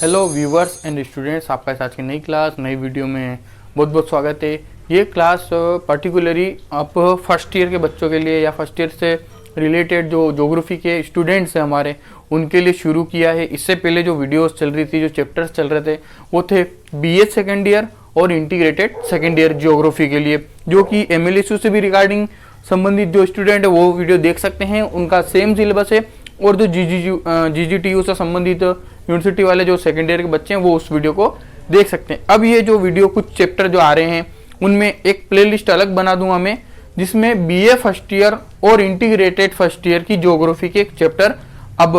Hello viewers and students, आपका आज की नई क्लास नई वीडियो में बहुत बहुत स्वागत है। ये क्लास पर्टिकुलरली आप फर्स्ट ईयर के बच्चों के लिए या फर्स्ट ईयर से रिलेटेड जो ज्योग्राफी के स्टूडेंट्स हैं हमारे, उनके लिए शुरू किया है। इससे पहले जो वीडियोस चल रही थी, जो चैप्टर्स चल रहे थे, वो थे बीए सेकेंड ईयर और इंटीग्रेटेड सेकेंड ईयर ज्योग्राफी के लिए, जो कि एमएलएसयू से भी रिगार्डिंग संबंधित जो स्टूडेंट है वो वीडियो देख सकते हैं। उनका सेम सिलेबस है और जो जीजीटीयू से संबंधित यूनिवर्सिटी वाले जो सेकेंड ईयर के बच्चे हैं वो उस वीडियो को देख सकते हैं। अब ये जो वीडियो कुछ चैप्टर जो आ रहे हैं उनमें एक प्लेलिस्ट अलग बना दूंगा मैं, जिसमें बीए फर्स्ट ईयर और इंटीग्रेटेड फर्स्ट ईयर की ज्योग्राफी के चैप्टर अब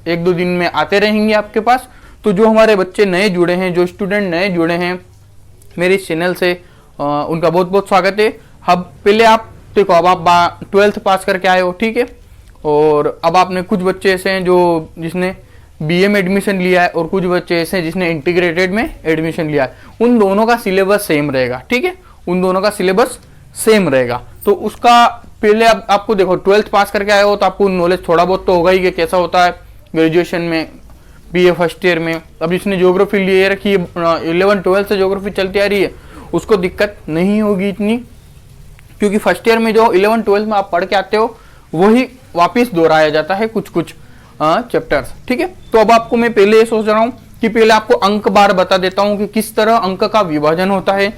एक दो दिन में आते रहेंगे आपके पास। तो जो हमारे बच्चे नए जुड़े हैं, जो स्टूडेंट नए जुड़े हैं मेरे इस चैनल से, उनका बहुत बहुत स्वागत है। अब पहले आप देखो, अब आप 12th पास करके आए हो, ठीक है, और अब आपने कुछ बच्चे ऐसे हैं जो जिसने बीए में एडमिशन लिया है और कुछ बच्चे ऐसे हैं जिसने इंटीग्रेटेड में एडमिशन लिया है। उन दोनों का सिलेबस सेम रहेगा, ठीक है, उन दोनों का सिलेबस सेम रहेगा। तो उसका पहले अब आपको देखो 12th पास करके आए हो तो आपको नॉलेज थोड़ा बहुत तो होगा ही कि कैसा होता है ग्रेजुएशन में बीए फर्स्ट ईयर में। अब जिसने ज्योग्राफी लिए रखी है, 11-12 से ज्योग्राफी चलती आ रही है, उसको दिक्कत नहीं होगी इतनी, क्योंकि फर्स्ट ईयर में जो 11-12 में आप पढ़ के आते हो वही वापस दोहराया जाता है कुछ कुछ चैप्टर्स, ठीक है। तो अब आपको मैं पहले ये सोच रहा हूँ कि पहले आपको अंक बार बता देता हूँ कि किस तरह अंक का विभाजन होता है,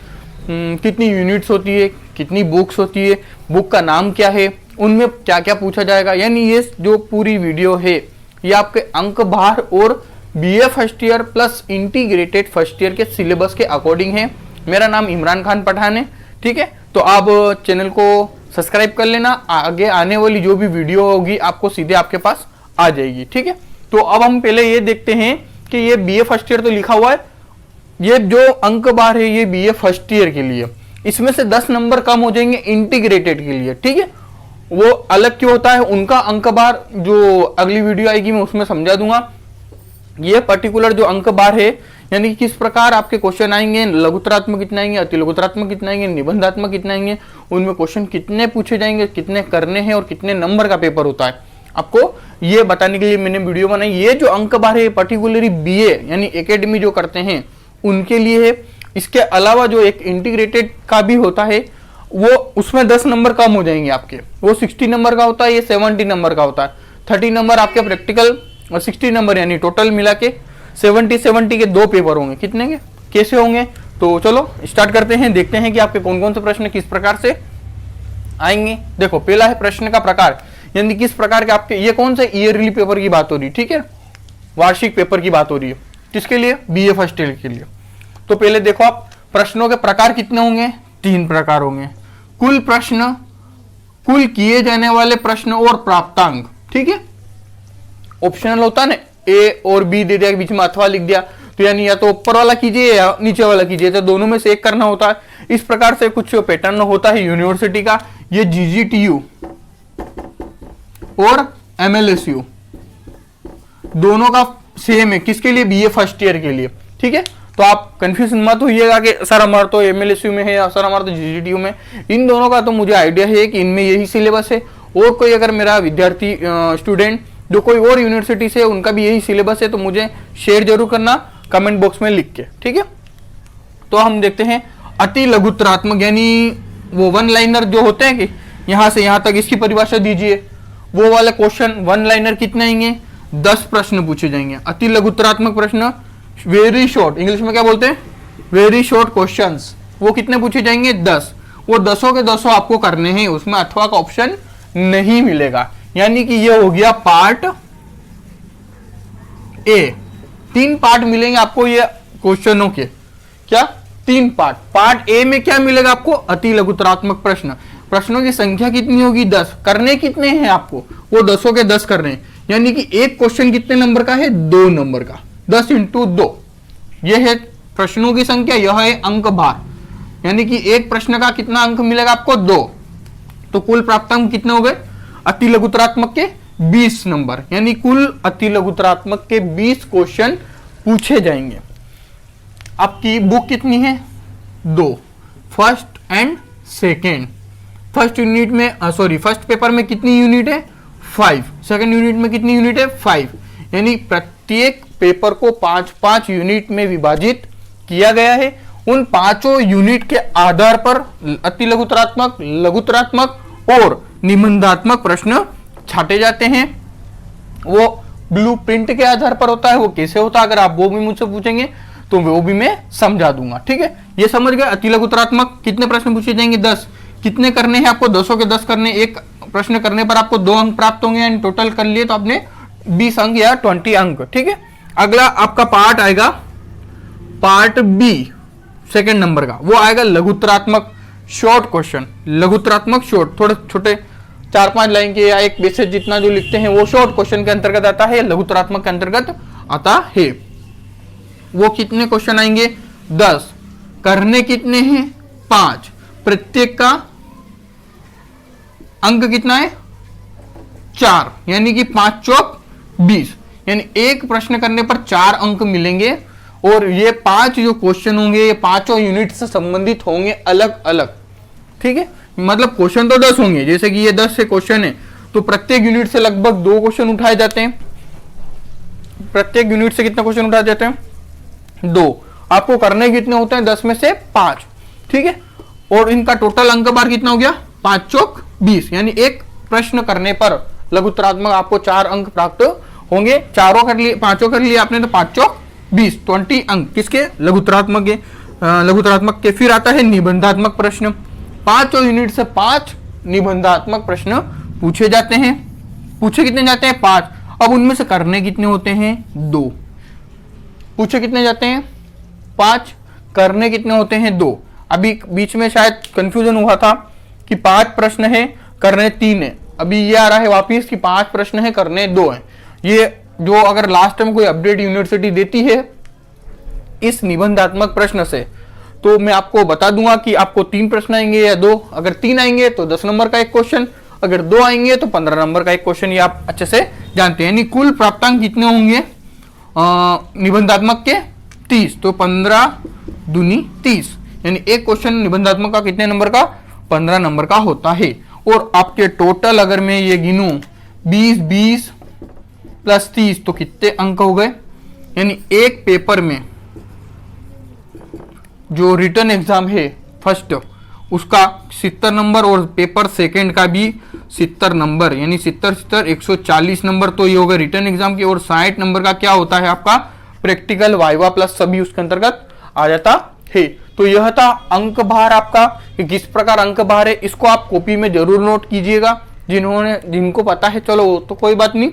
कितनी यूनिट्स होती है, कितनी बुक्स होती है, बुक का नाम क्या है, उनमें क्या क्या पूछा जाएगा। यानी ये जो पूरी वीडियो है ये आपके अंक बार और BA first year plus integrated first year के सिलेबस के अकॉर्डिंग है। मेरा नाम इमरान खान पठान है, ठीक है। तो आप चैनल को सब्सक्राइब कर लेना, आगे आने वाली जो भी वीडियो होगी आपको सीधे आपके पास आ जाएगी, ठीक है। तो अब हम पहले ये देखते हैं कि ये बीए फर्स्ट ईयर तो लिखा हुआ है, ये जो अंक बार है ये बीए फर्स्ट ईयर के लिए, इसमें से 10 नंबर कम हो जाएंगे इंटीग्रेटेड के लिए, ठीक है। वो अलग क्यों होता है, उनका अंक बार जो अगली वीडियो आएगी मैं उसमें समझा दूंगा। ये पर्टिकुलर जो अंक बार है, यानी कि किस प्रकार आपके क्वेश्चन आएंगे, लघुतरात्मक कितने आएंगे, अति लघुतरात्मक कितने आएंगे, निबंधात्मक कितने आएंगे, उनमें क्वेश्चन कितने पूछे जाएंगे, कितने करने हैं और कितने नंबर का पेपर होता है, आपको ये बताने के लिए मैंने वीडियो बनाई। ये जो अंक बार है पर्टिकुलरली बीए यानी एकेडमी जो करते हैं उनके लिए है। इसके अलावा जो एक इंटीग्रेटेड का भी होता है वो उसमें 10 नंबर कम हो जाएंगे आपके, वो 60 नंबर का होता है, ये 70 नंबर का होता है। 30 नंबर आपके प्रैक्टिकल और 60 नंबर यानी टोटल मिला के 70 के 2 पेपर होंगे। कितने के कैसे होंगे, तो चलो स्टार्ट करते हैं, देखते हैं कि आपके कौन कौन से प्रश्न किस प्रकार से आएंगे। देखो पहला है प्रश्न का प्रकार, यानी किस प्रकार के आपके, ये कौन से ईयरली पेपर की बात हो रही है, ठीक है, वार्षिक पेपर की बात हो रही है, किसके लिए, बीए फर्स्ट ईयर के लिए। तो पहले देखो आप प्रश्नों के प्रकार कितने होंगे, 3 प्रकार होंगे। कुल प्रश्न, कुल किए जाने वाले प्रश्न और प्राप्तांक, ठीक है। ऑप्शनल होता है ना, ए और बी दे दिया, बीच में अथवा लिख दिया, तो यानी या तो ऊपर वाला कीजिए या नीचे वाला कीजिए, तो दोनों में से एक करना होता है। इस प्रकार से कुछ पैटर्न होता है यूनिवर्सिटी का। ये जीजीटीयू और एमएलएसयू दोनों का सेम है, किसके लिए, बीए फर्स्ट ईयर के लिए, ठीक है। तो आप कंफ्यूजन मत होइएगा कि सर हमारा तो एमएलएसयू में है या सर हमारा तो जीजीटीयू में। इन दोनों का तो मुझे आइडिया है कि इनमें यही सिलेबस है, और कोई अगर मेरा विद्यार्थी स्टूडेंट जो कोई और यूनिवर्सिटी से उनका भी यही सिलेबस है तो मुझे शेयर जरूर करना कमेंट बॉक्स में लिख के, ठीक है। तो हम देखते हैं अति लघुतरात्मक, यानी वो 1 लाइनर जो होते हैं कि यहां से यहां तक इसकी परिभाषा दीजिए, वो वाले क्वेश्चन 1 लाइनर कितने आएंगे, 10 प्रश्न पूछे जाएंगे। अति लघुतरात्मक प्रश्न, वेरी शॉर्ट, इंग्लिश में क्या बोलते हैं, वेरी शॉर्ट क्वेश्चंस, वो कितने पूछे जाएंगे, 10। वो 10 के 10 आपको करने हैं, उसमें अथवा का ऑप्शन नहीं मिलेगा। यानी कि ये हो गया पार्ट ए। 3 पार्ट मिलेंगे आपको ये क्वेश्चनों के, क्या 3 पार्ट। पार्ट ए में क्या मिलेगा आपको, अति लघुतरात्मक प्रश्न, प्रश्नों की संख्या कितनी होगी, 10, करने कितने हैं आपको, वो 10 के 10 करने हैं। यानी कि एक क्वेश्चन कितने नंबर का है, 2 नंबर का, 10 × 2, यह है प्रश्नों की संख्या, यह है अंक भार। यानी कि एक प्रश्न का कितना अंक मिलेगा आपको, 2। तो कुल प्राप्तांक कितने हो गए, अति लघुतरात्मक के 20 नंबर, यानी कुल अति लघुतरात्मक के 20 क्वेश्चन पूछे जाएंगे। आपकी बुक कितनी है, 2, first and second. First unit में फर्स्ट पेपर में कितनी यूनिट है, 5, सेकेंड यूनिट में कितनी यूनिट है, 5। यानी प्रत्येक पेपर को 5-5 यूनिट में विभाजित किया गया है। उन 5 यूनिट के आधार पर अति लघुतरात्मक, लघुतरात्मक और निबंधात्मक प्रश्न छाटे जाते हैं। वो ब्लूप्रिंट के आधार पर होता है। वो कैसे होता है, अगर आप वो भी मुझसे पूछेंगे तो वो भी मैं समझा दूंगा। ठीक है, ये समझ गए। अति लघुतरात्मक कितने प्रश्न पूछे जाएंगे? 10। कितने करने हैं आपको? 200 के 10 करने। एक प्रश्न करने पर आपको 2 अंक प्राप्त होंगे, यानी टोटल कर लिए तो आपने 20 अंक या 20 अंक। ठीक है, अगला आपका पार्ट आएगा, पार्ट बी सेकेंड नंबर का, वो आएगा लघुतरात्मक शॉर्ट क्वेश्चन। लघुतरात्मक शॉर्ट, थोड़े छोटे 4-5 लाइन के या एक पेज जितना जो लिखते हैं वो शॉर्ट क्वेश्चन के अंतर्गत आता है, लघुतरात्मक के अंतर्गत आता है। वो कितने क्वेश्चन आएंगे? 10। करने कितने हैं? 5। प्रत्येक का अंक कितना है? 4, यानी कि 5 चौक 20, यानी एक प्रश्न करने पर 4 अंक मिलेंगे। और ये 5 जो क्वेश्चन होंगे ये 5 यूनिट से संबंधित होंगे अलग अलग। ठीक है, मतलब क्वेश्चन तो 10 होंगे, जैसे कि ये 10 से क्वेश्चन है तो प्रत्येक यूनिट से लगभग 2 क्वेश्चन उठाए जाते हैं। प्रत्येक यूनिट से कितने क्वेश्चन उठाए जाते हैं? 2। आपको करने कितने होते हैं? 10 में से 5। ठीक है, और इनका टोटल अंक बार कितना हो गया? 5 चौक 20, यानी एक प्रश्न करने पर लघुतरात्मक आपको 4 अंक प्राप्त होंगे। 4 कर लिए, 5 कर लिए आपने तो 5 चौक 20, 20 अंक किसके? लघुतरात्मक के। लघुतरात्मक के फिर आता है निबंधात्मक प्रश्न। 5 यूनिट से 5 निबंधात्मक प्रश्न पूछे जाते हैं। पूछे कितने जाते हैं? 5। अब उनमें से करने कितने होते हैं? 2। पूछे कितने जाते हैं? 5। करने कितने होते हैं? 2। अभी बीच में शायद कंफ्यूजन हुआ था कि 5 प्रश्न है, करने 3 है। अभी ये आ रहा है वापिस कि 5 प्रश्न है, करने 2 है। ये जो अगर लास्ट में कोई अपडेट यूनिवर्सिटी देती है इस निबंधात्मक प्रश्न से, तो मैं आपको बता दूंगा कि आपको 3 प्रश्न आएंगे या 2। अगर 3 आएंगे तो 10 नंबर का एक क्वेश्चन, अगर 2 आएंगे तो 15 नंबर का एक क्वेश्चन। ये आप अच्छे से जानते हैं। यानी कुल प्राप्तांक कितने होंगे निबंधात्मक के? 30। तो 15 दूनी 30, यानी एक क्वेश्चन निबंधात्मक का कितने नंबर का? 15 नंबर का होता है। और आपके टोटल अगर मैं ये गिनूं 20 प्लस 30 तो कितने अंक हो गए? यानी एक पेपर में जो रिटन एग्जाम है फर्स्ट उसका 70 नंबर और पेपर सेकंड का भी 70 नंबर, यानी 70 140 नंबर तो ये होगा रिटन एग्जाम की। और 60 नंबर का क्या होता है आपका? प्रैक्टिकल, वाइवा प्लस सभी उसके अंतर्गत आ जाता है। तो यह था अंक भार आपका, किस प्रकार अंक भार है इसको आप कॉपी में जरूर नोट कीजिएगा। जिनको पता है चलो तो कोई बात नहीं,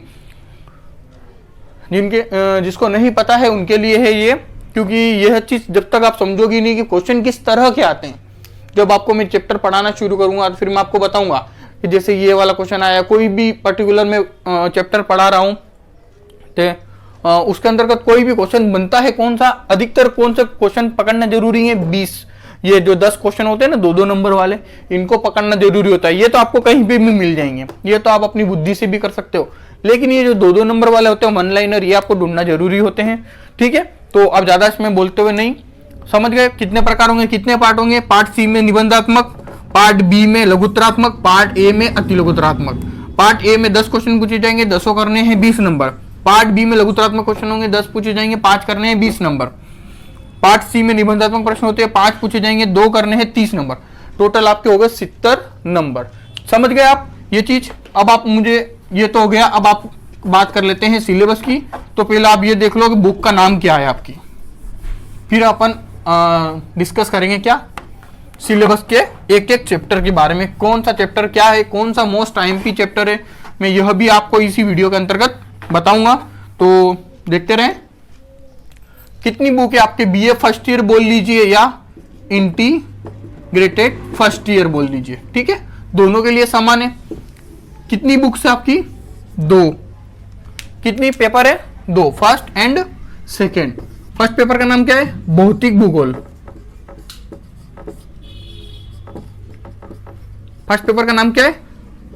जिसको नहीं पता है उनके लिए है ये, क्योंकि यह चीज जब तक आप समझोगी नहीं कि क्वेश्चन किस तरह के आते हैं, जब आपको मैं चैप्टर पढ़ाना शुरू करूंगा तो फिर मैं आपको बताऊंगा कि जैसे ये वाला क्वेश्चन आया, कोई भी पर्टिकुलर मैं चैप्टर पढ़ा रहा हूं तो उसके अंतर्गत कोई भी क्वेश्चन बनता है, कौन सा अधिकतर कौन सा क्वेश्चन पकड़ना जरूरी है? 20। ये जो 10 क्वेश्चन होते हैं ना 2-2 नंबर वाले, इनको पकड़ना जरूरी होता है। ये तो आपको कहीं भी मिल जाएंगे, ये तो आप अपनी बुद्धि से भी कर सकते हो। लेकिन ये जो 2-2 नंबर वाले होते हैं 1 लाइनर, ये आपको ढूंढना जरूरी होते हैं। ठीक है, तो अब ज्यादा इसमें बोलते हुए नहीं, समझ गए कितने प्रकार होंगे, कितने पार्ट होंगे? पार्ट सी में निबंधात्मक, पार्ट बी में लघुतरात्मक, पार्ट ए में अति लघुतरात्मक। पार्ट ए में 10 क्वेश्चन पूछे जाएंगे, 10 करने हैं 20 नंबर। पार्ट बी में लघुतरात्मक क्वेश्चन होंगे, 10 पूछे जाएंगे, 5 करने हैं 20 नंबर। पार्ट सी में निबंधात्मक प्रश्न होते हैं, 5 पूछे जाएंगे, 2 करने हैं 30 नंबर। टोटल आपके हो गए 70 नंबर। समझ गए आप ये चीज? अब आप मुझे, ये तो हो गया, अब आप बात कर लेते हैं सिलेबस की। तो पहले आप ये देख लो कि बुक का नाम क्या है आपकी, फिर अपन डिस्कस करेंगे क्या सिलेबस के एक एक चैप्टर के बारे में, कौन सा चैप्टर क्या है, कौन सा मोस्ट आईएमपी चैप्टर है, मैं यह भी आपको इसी वीडियो के अंतर्गत बताऊंगा। तो देखते रहें। कितनी बुक है आपके? बीए फर्स्ट ईयर बोल लीजिए या इंटीग्रेटेड फर्स्ट ईयर बोल लीजिए, ठीक है, दोनों के लिए समान है। कितनी बुक्स है आपकी? 2। कितनी पेपर है? 2, first and second. First paper का नाम क्या है? भौतिक भूगोल। फर्स्ट पेपर का नाम क्या है?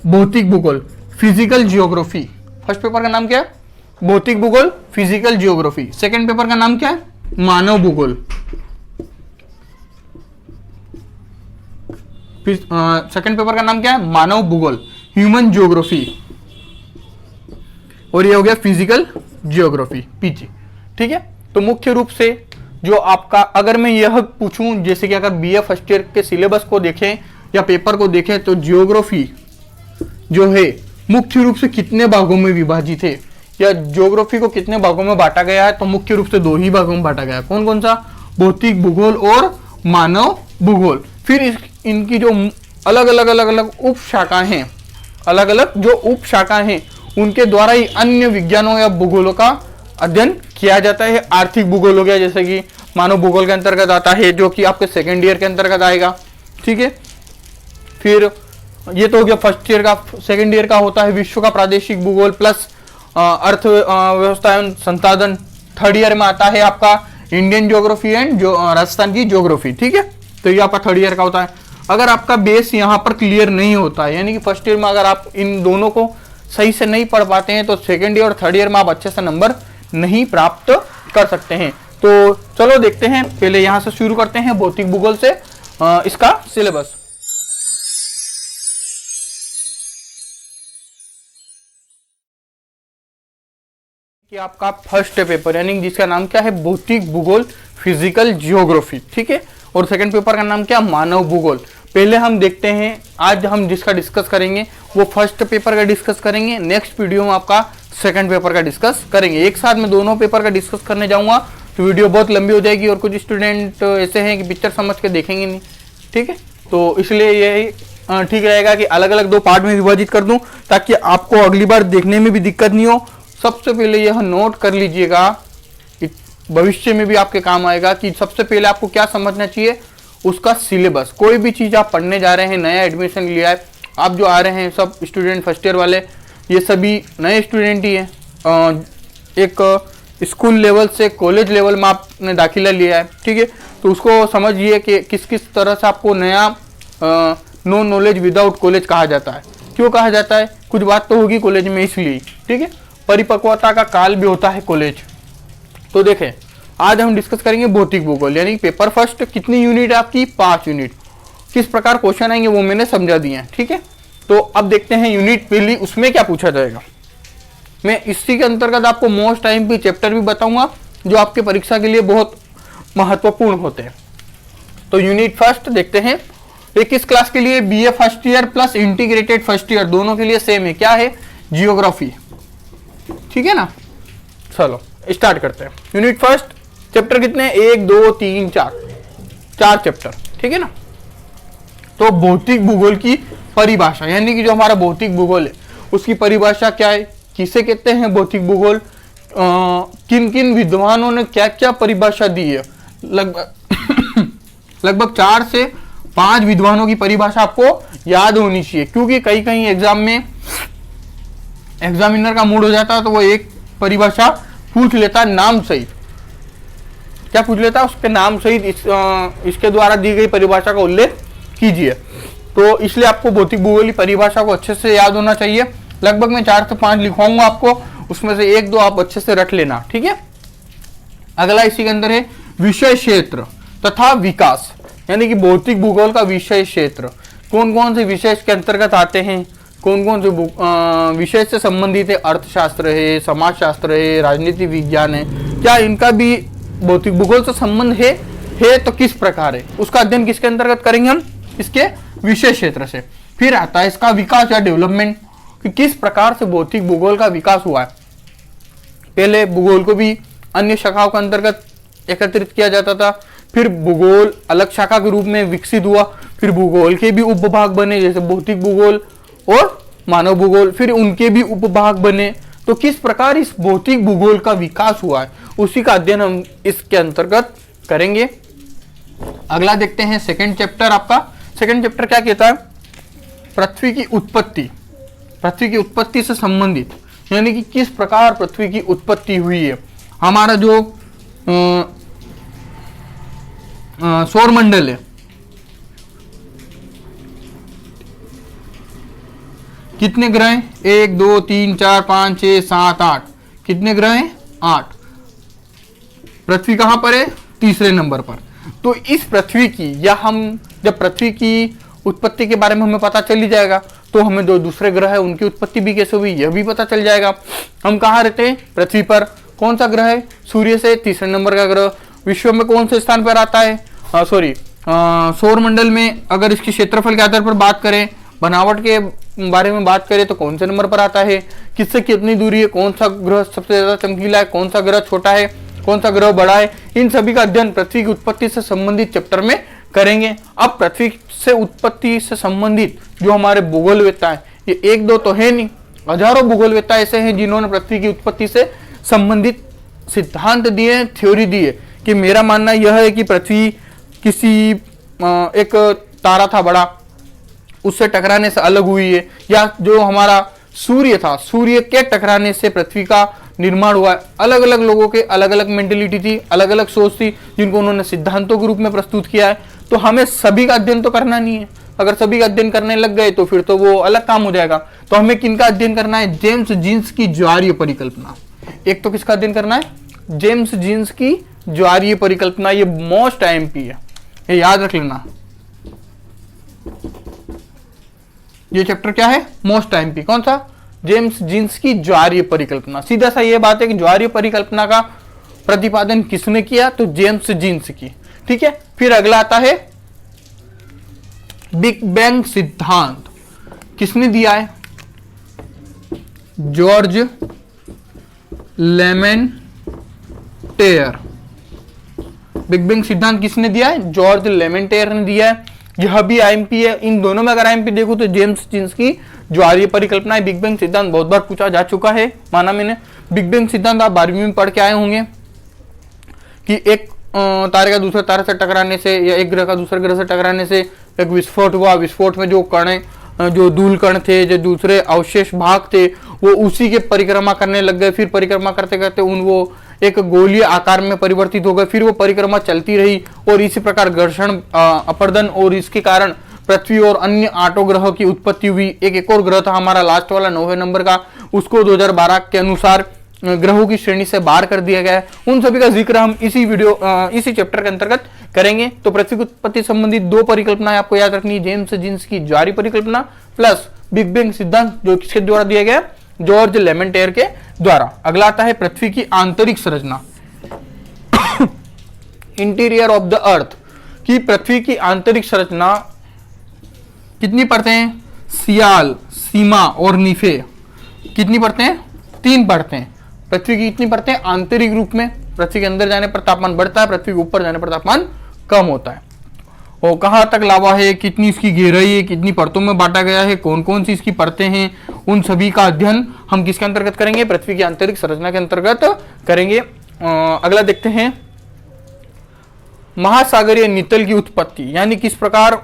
भौतिक भूगोल, फिजिकल जियोग्राफी। फर्स्ट पेपर का नाम क्या है? भौतिक भूगोल, फिजिकल जियोग्राफी। सेकेंड पेपर का नाम क्या है? मानव भूगोल। सेकेंड पेपर का नाम क्या है? मानव भूगोल, ह्यूमन जियोग्राफी। और ये हो गया फिजिकल जियोग्राफी पीजी। ठीक है, तो मुख्य रूप से जो आपका, अगर मैं यह पूछूं जैसे कि अगर बीए फर्स्ट ईयर के सिलेबस को देखें या पेपर को देखें तो जियोग्राफी जो है मुख्य रूप से कितने भागों में विभाजित है या ज्योग्राफी को कितने भागों में बांटा गया है, तो मुख्य रूप से 2 ही भागों में बांटा गया है। कौन कौन सा? भौतिक भूगोल और मानव भूगोल। फिर इनकी जो अलग अलग उप शाखाएं हैं, अलग अलग जो उप शाखाएं हैं उनके द्वारा ही अन्य विज्ञानों या भूगोलों का अध्ययन किया जाता है। आर्थिक भूगोल हो गया, जैसे कि मानव भूगोल के अंतर्गत आता है, जो कि आपके सेकेंड ईयर के अंतर्गत आएगा। ठीक है, फिर ये तो हो गया फर्स्ट ईयर का। सेकेंड ईयर का होता है विश्व का प्रादेशिक भूगोल प्लस अर्थ व्यवस्था एवं संसाधन। थर्ड ईयर में आता है आपका इंडियन ज्योग्राफी एंड जो राजस्थान की ज्योग्राफी। ठीक है, तो ये आपका थर्ड ईयर का होता है। अगर आपका बेस यहाँ पर क्लियर नहीं होता है, यानी कि फर्स्ट ईयर में अगर आप इन दोनों को सही से नहीं पढ़ पाते हैं तो सेकेंड ईयर और थर्ड ईयर में आप अच्छे से नंबर नहीं प्राप्त कर सकते हैं। तो चलो देखते हैं, पहले यहाँ से शुरू करते हैं भौतिक भूगोल से इसका सिलेबस। कि आपका फर्स्ट पेपर यानी जिसका नाम क्या है, भौतिक भूगोल फिजिकल जियोग्राफी। ठीक है, और सेकंड पेपर का नाम क्या, मानव भूगोल। पहले हम देखते हैं, आज हम जिसका डिस्कस करेंगे वो फर्स्ट पेपर का डिस्कस करेंगे, नेक्स्ट वीडियो में आपका सेकंड पेपर का डिस्कस करेंगे। एक साथ में दोनों पेपर का डिस्कस करने जाऊंगा तो वीडियो बहुत लंबी हो जाएगी और कुछ स्टूडेंट ऐसे हैं कि पिक्चर समझ के देखेंगे नहीं। ठीक है, तो इसलिए यही ठीक रहेगा कि अलग अलग 2 पार्ट में विभाजित कर दूं ताकि आपको अगली बार देखने में भी दिक्कत नहीं हो। सबसे पहले यह नोट कर लीजिएगा कि भविष्य में भी आपके काम आएगा कि सबसे पहले आपको क्या समझना चाहिए, उसका सिलेबस। कोई भी चीज़ आप पढ़ने जा रहे हैं, नया एडमिशन लिया है, आप जो आ रहे हैं सब स्टूडेंट फर्स्ट ईयर वाले, ये सभी नए स्टूडेंट ही हैं। एक स्कूल लेवल से कॉलेज लेवल में आपने दाखिला लिया है। ठीक है, तो उसको समझिए कि किस किस तरह से आपको नया नो नॉलेज विदाउट कॉलेज कहा जाता है। क्यों कहा जाता है, कुछ बात तो होगी कॉलेज में इसलिए। ठीक है, परिपक्वता का काल भी होता है कॉलेज। तो देखें, आज हम डिस्कस करेंगे भौतिक भूगोल यानी पेपर फर्स्ट। कितनी यूनिट है आपकी, 5 यूनिट। किस प्रकार क्वेश्चन आएंगे वो मैंने समझा दिए हैं। ठीक है, तो अब देखते हैं यूनिट पहली, उसमें क्या पूछा जाएगा। मैं इसी के अंतर्गत आपको मोस्ट टाइम भी चैप्टर भी बताऊंगा जो आपके परीक्षा के लिए बहुत महत्वपूर्ण होते हैं। तो यूनिट फर्स्ट देखते हैं, ये किस क्लास के लिए, BA first year plus integrated first year, दोनों के लिए सेम है। क्या है, जियोग्राफी। ठीक है ना, चलो स्टार्ट करते हैं। यूनिट फर्स्ट, चैप्टर कितने, 1 2 3 4 चैप्टर। ठीक है ना, तो भौतिक भूगोल की परिभाषा यानी कि जो हमारा भौतिक भूगोल है उसकी परिभाषा क्या है, किसे कहते हैं भौतिक भूगोल, किन किन विद्वानों ने क्या क्या परिभाषा दी है। लगभग 4 से 5 विद्वानों की परिभाषा आपको याद होनी चाहिए, क्योंकि कई कई एग्जाम में एग्जामिनर का मूड हो जाता है तो वो एक परिभाषा पूछ लेता है नाम सहित। क्या पूछ लेता है, उसके नाम सहित इसके द्वारा दी गई परिभाषा का उल्लेख कीजिए। तो इसलिए आपको भौतिक भूगोल की परिभाषा को अच्छे से याद होना चाहिए। लगभग मैं 4 से 5 लिखवाऊंगा आपको, उसमें से 1 2 आप अच्छे से रट लेना। ठीक है, अगला इसी के अंदर है विषय क्षेत्र तथा विकास, यानी कि भौतिक भूगोल का विषय क्षेत्र। कौन कौन से विषय के अंतर्गत आते हैं, कौन कौन से विषय से संबंधित है, अर्थशास्त्र है, समाजशास्त्र है, राजनीति विज्ञान है, क्या इनका भी भौतिक भूगोल से संबंध है तो किस प्रकार है, उसका अध्ययन किसके अंतर्गत करेंगे हम, इसके विषय क्षेत्र से। फिर आता है इसका विकास या डेवलपमेंट, कि किस प्रकार से भौतिक भूगोल का विकास हुआ है। पहले भूगोल को भी अन्य शाखाओं के अंतर्गत एकत्रित किया जाता था, फिर भूगोल अलग शाखा के रूप में विकसित हुआ, फिर भूगोल के भी उपभाग बने जैसे भौतिक भूगोल और मानव भूगोल, फिर उनके भी उपभाग बने। तो किस प्रकार इस भौतिक भूगोल का विकास हुआ है उसी का अध्ययन हम इसके अंतर्गत करेंगे। अगला देखते हैं सेकंड चैप्टर। आपका सेकंड चैप्टर क्या कहता है, पृथ्वी की उत्पत्ति। पृथ्वी की उत्पत्ति से संबंधित, यानी कि किस प्रकार पृथ्वी की उत्पत्ति हुई है। हमारा जो सौर मंडल है, कितने ग्रह हैं, 1 2 3 4 5 6 7 8, कितने ग्रह हैं, 8। पृथ्वी कहां पर है, तीसरे नंबर पर। तो इस पृथ्वी की, या हम जब पृथ्वी की उत्पत्ति के बारे में हमें पता चल ही जाएगा तो हमें जो दूसरे ग्रह है उनकी उत्पत्ति भी कैसे हुई यह भी पता चल जाएगा। हम कहाँ रहते हैं? पृथ्वी पर। कौन सा ग्रह है? सूर्य से तीसरे नंबर का ग्रह। विश्व में कौन से स्थान पर आता है? सौर मंडल में अगर इसके क्षेत्रफल के आधार पर बात करें, बनावट के बारे में बात करें तो कौन से नंबर पर आता है? किससे कितनी दूरी है? कौन सा ग्रह सबसे ज्यादा चमकीला है? कौन सा ग्रह छोटा है? कौन सा ग्रह बड़ा है? इन सभी का अध्ययन पृथ्वी की उत्पत्ति से संबंधित चैप्टर में करेंगे। अब पृथ्वी से उत्पत्ति से संबंधित जो हमारे भूगोलवेत्ता है, ये एक दो तो है नहीं, हजारों भूगोलवेत्ता ऐसे हैं जिन्होंने पृथ्वी की उत्पत्ति से संबंधित सिद्धांत दिए, थ्योरी दी है। कि मेरा मानना यह है कि पृथ्वी किसी एक तारा था बड़ा, उससे टकराने से अलग हुई है, या जो हमारा सूर्य था, सूर्य के टकराने से पृथ्वी का निर्माण हुआ है। अलग अलग लोगों के अलग अलग मेंटेलिटी थी, अलग अलग सोच थी, जिनको उन्होंने सिद्धांतों के रूप में प्रस्तुत किया है। तो हमें सभी का अध्ययन तो करना नहीं है। अगर सभी का अध्ययन करने लग गए तो फिर तो वो अलग काम हो जाएगा। तो हमें किनका अध्ययन करना है? जेम्स जीन्स की ज्वारीय परिकल्पना। एक तो किसका अध्ययन करना है? जेम्स जीन्स की ज्वारीय परिकल्पना। ये मोस्ट आईएमपी है, ये याद रख लेना। ये चैप्टर क्या है? Most IMP. कौन सा? जेम्स जीन्स की ज्वारीय परिकल्पना। सीधा सा ये बात है कि ज्वारीय परिकल्पना का प्रतिपादन किसने किया? तो जेम्स जीन्स की। ठीक है। फिर अगला आता है बिग बैंग सिद्धांत। किसने दिया है? जॉर्ज लेमेंटेयर। बिग बैंग सिद्धांत किसने दिया है? जॉर्ज लेमेंटेयर ने दिया है। यह भी आईएमपी है। इन दोनों में अगर आईएमपी देखो तो जेम्स जीन्स की ज्वारीय परिकल्पना है। बिग बैंग सिद्धांत बहुत बार पूछा जा चुका है, माना मैंने। बिग बैंग सिद्धांत आप 12वीं में पढ़ के आए होंगे कि एक तारे का दूसरे तारे से टकराने से या एक ग्रह का दूसरे ग्रह से टकराने से एक विस्फोट हुआ। विस्फोट में जो कण, जो धूल कण थे, जो दूसरे अवशेष भाग थे, वो उसी के परिक्रमा करने लग गए। फिर परिक्रमा करते करते वो एक गोलीय आकार में परिवर्तित हो गए। फिर वो परिक्रमा चलती रही और इसी प्रकार घर्षण, अपर्दन और इसके कारण पृथ्वी और अन्य 8 ग्रहों की उत्पत्ति हुई। एक और ग्रह था हमारा लास्ट वाला 9वें नंबर का, उसको 2012 के अनुसार ग्रहों की श्रेणी से बाहर कर दिया गया है। उन सभी का जिक्र हम इसी चैप्टर के अंतर्गत करेंगे। तो पृथ्वी की उत्पत्ति संबंधित 2 परिकल्पनाएं आपको याद रखनी है। जेम्स जीन्स की ज्वारीय परिकल्पना प्लस बिग बैंग सिद्धांत, जो किसके द्वारा दिया गया? जॉर्ज लेमेंटेयर के द्वारा। अगला आता है पृथ्वी की आंतरिक संरचना, इंटीरियर ऑफ द अर्थ। की पृथ्वी की आंतरिक संरचना कितनी परतें हैं? सियाल, सीमा और निफे। कितनी परतें हैं? 3 परतें। पृथ्वी की कितनी परतें? आंतरिक रूप में पृथ्वी के अंदर जाने पर तापमान बढ़ता है, पृथ्वी के ऊपर जाने पर तापमान कम होता है। और कहाँ तक लावा है, कितनी इसकी गहराई है, कितनी परतों में बांटा गया है, कौन कौन सी इसकी परतें हैं, उन सभी का अध्ययन हम किसके अंतर्गत करेंगे? पृथ्वी की आंतरिक संरचना के अंतर्गत करेंगे। अगला देखते हैं महासागरीय नितल की उत्पत्ति, यानी किस प्रकार,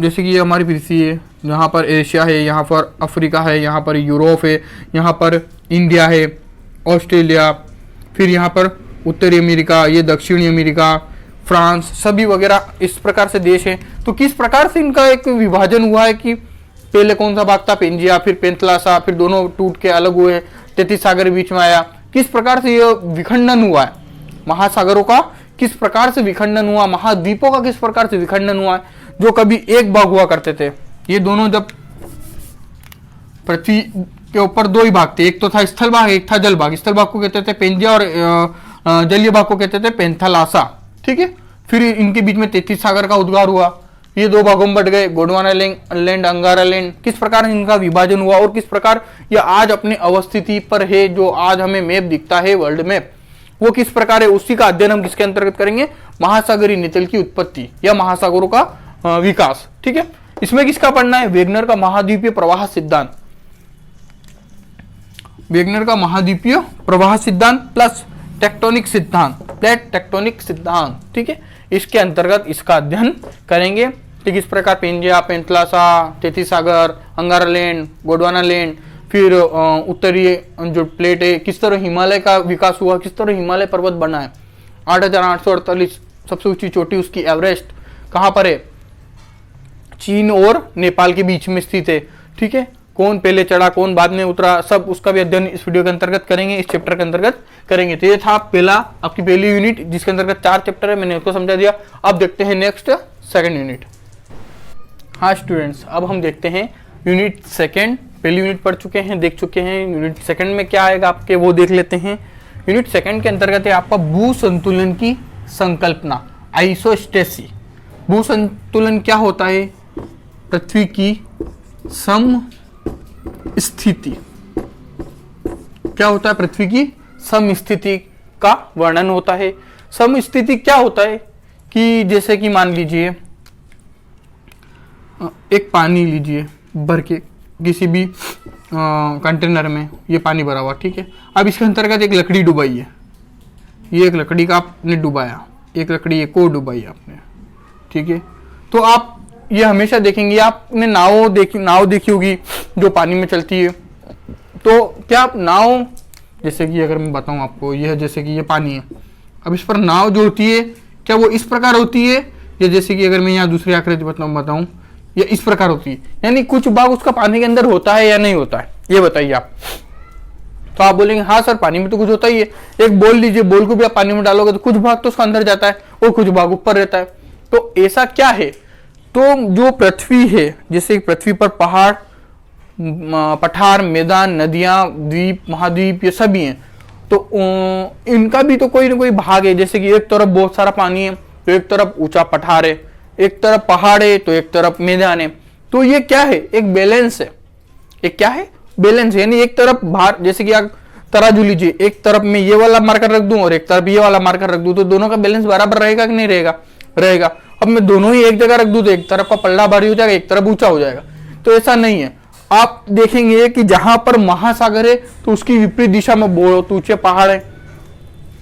जैसे कि ये हमारी पृथ्वी है, यहाँ पर एशिया है, यहाँ पर अफ्रीका है, यहाँ पर यूरोप है, यहाँ पर इंडिया है, ऑस्ट्रेलिया, फिर यहाँ पर उत्तरी अमेरिका, ये दक्षिणी अमेरिका, फ्रांस, सभी वगैरह इस प्रकार से देश है। तो किस प्रकार से इनका एक विभाजन हुआ है कि पहले कौन सा भाग था? पेंजिया, फिर पेंथलासा, फिर दोनों टूट के अलग हुए, 33 सागर बीच में आया। किस प्रकार से यह विखंडन हुआ है? महासागरों का किस प्रकार से विखंडन हुआ? महाद्वीपों का किस प्रकार से विखंडन हुआ है? जो कभी एक भाग हुआ करते थे, ये दोनों जब पृथ्वी के ऊपर 2 ही भाग थे, एक तो था स्थल भाग, एक था जल भाग। स्थल भाग को कहते थे पेंजिया और जलीय भाग को कहते थे पेंथलासा। ठीक है। फिर इनके बीच में 33 सागर का उद्गार हुआ, ये 2 भागों में बढ़ गए, गोंडवाना लैंड, अंगारा लैंड। किस प्रकार इनका विभाजन हुआ और किस प्रकार ये आज अपने अवस्थिति पर है, जो आज हमें मैप दिखता है, वर्ल्ड मैप, वो किस प्रकार है, उसी का अध्ययन हम किसके अंतर्गत करेंगे? महासागरीय नितल की उत्पत्ति या महासागरों का विकास। ठीक है। इसमें किसका पढ़ना है? वेगनर का महाद्वीपीय प्रवाह सिद्धांत। वेगनर का महाद्वीपीय प्रवाह सिद्धांत प्लस टेक्टोनिक सिद्धांत, प्लेट टेक्टोनिक सिद्धांत। ठीक है। इसके अंतर्गत इसका अध्ययन करेंगे कि किस प्रकार पेंजिया, पेंथलासा, 33 सागर, अंगारा लैंड, गोंडवाना लैंड, फिर उत्तरी जो प्लेट है, किस तरह हिमालय का विकास हुआ, किस तरह हिमालय पर्वत बना है। 8,848 सबसे ऊंची चोटी उसकी एवरेस्ट कहाँ पर है? चीन और नेपाल के बीच में स्थित है। ठीक है। कौन पहले चढ़ा, कौन बाद में उतरा, सब उसका भी अध्ययन इस वीडियो के अंतर्गत करेंगे, इस चैप्टर के अंतर्गत करेंगे। तो ये था आपकी पहली यूनिट, जिसके अंतर्गत 4 चैप्टर है, मैंने उसको समझा दिया। अब देखते हैं नेक्स्ट सेकंड यूनिट। हाँ स्टूडेंट्स, अब हम देखते हैं यूनिट सेकंड। पहली यूनिट पढ़ चुके हैं, देख चुके हैं। यूनिट सेकंड में क्या आएगा आपके, वो देख लेते हैं। यूनिट सेकंड के अंतर्गत है आपका भू संतुलन की संकल्पना, आइसोस्टेसी। भू संतुलन क्या होता है? पृथ्वी की समस्थिति। क्या होता है? पृथ्वी की समस्थिति का वर्णन होता है। समस्थिति क्या होता है कि जैसे कि मान लीजिए एक पानी लीजिए भर के, किसी भी कंटेनर में ये पानी भरा हुआ, ठीक है। अब इसके अंतर्गत एक लकड़ी डुबाई है, ये एक लकड़ी का आपने डुबाया, एक लकड़ी एक और डुबाई आपने, ठीक है। तो आप ये हमेशा देखेंगे, आपने नाव देखी होगी जो पानी में चलती है। तो क्या नाव, जैसे कि अगर मैं बताऊं आपको, यह जैसे कि ये पानी है, अब इस पर नाव जो होती है क्या वो इस प्रकार होती है, या जैसे कि अगर मैं यहाँ दूसरी आकृति बताऊं ये इस प्रकार होती है? यानी कुछ भाग उसका पानी के अंदर होता है या नहीं होता है, ये बताइए आप। तो आप बोलेंगे हाँ सर पानी में तो कुछ होता ही है। एक बॉल लीजिए, बॉल को भी आप पानी में डालोगे तो कुछ भाग तो उसका अंदर जाता है और कुछ भाग ऊपर रहता है। तो ऐसा क्या है? तो जो पृथ्वी है, जैसे पृथ्वी पर पहाड़, पठार, मैदान, नदियां, द्वीप, महाद्वीप, ये सभी हैं। तो इनका भी तो कोई ना कोई भाग है। जैसे कि एक तरफ बहुत सारा पानी है तो एक तरफ ऊंचा पठार है, एक तरफ पहाड़ है तो एक तरफ मैदान है। तो ये क्या है? एक बैलेंस है। एक क्या है? बैलेंस है। यानी एक तरफ भार, जैसे कि आप तराजू लीजिए, एक तरफ में ये वाला मार्कर रख दूं और एक तरफ ये वाला मार्कर रख दूं, तो दोनों का बैलेंस बराबर रहेगा कि नहीं रहेगा? रहेगा। अब मैं दोनों ही एक जगह रख दूं तो एक तरफ का पल्ला भारी हो जाएगा, एक तरफ ऊंचा हो जाएगा। तो ऐसा नहीं है। आप देखेंगे कि जहां पर महासागर है तो उसकी विपरीत दिशा में बहुत ऊंचे पहाड़ है।